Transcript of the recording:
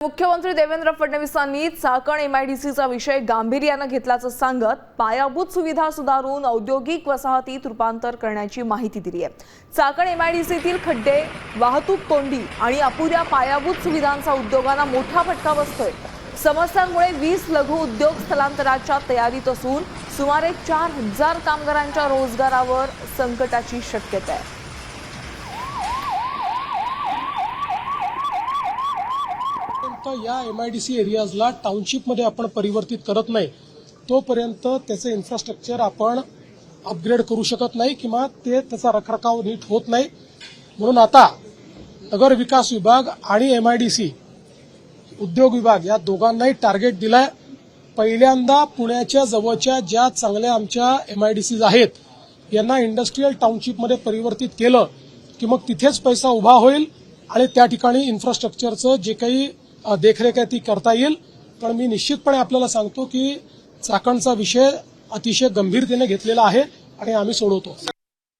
मुख्यमंत्री देवेंद्र फडणवीसांनी चाकण एमआयडीसीचा विषय गांभीर्याने घेतल्याचं सांगत पायाभूत सुविधा सुधारून औद्योगिक वसाहतीत रूपांतर करण्याची माहिती दिली आहे। चाकण एमआयडीसीतील खड्डे, वाहतूक कोंडी आणि अपुऱ्या पायाभूत सुविधांचा उद्योगांना मोठा फटका बसतोय। समस्यांमुळे 20 लघु उद्योग स्थलांतराच्या तयारीत असून सुमारे 4000 कामगारांच्या रोजगारावर संकटाची शक्यता आहे। या एमआयडीसी एरियाजला टाउनशिपमध्ये आपण परिवर्तित करत नाही तोपर्यंत त्याचे इन्फ्रास्ट्रक्चर आपण अपग्रेड करू शकत नाही किंवा त्याचा रखरखाव नीट होत नाही। म्हणून आता नगर विकास विभाग आणि एमआयडीसी उद्योग विभाग या दोघांनाही टार्गेट दिलाय। पहिल्यांदा पुण्याच्या जवळच्या ज्या चांगल्या आमच्या एमआयडीसीज आहेत यांना इंडस्ट्रियल टाउनशिपमध्ये परिवर्तित केलं की मग तिथेच पैसा उभा होईल आणि त्या ठिकाणी इन्फ्रास्ट्रक्चरचं जे काही देखरेख आहे ती करता येईल। पण मी निश्चितपणे आपल्याला सांगतो की चाकणचा विषय अतिशय गंभीरतेने घेतलेला आहे आणि आम्ही सोडवतो।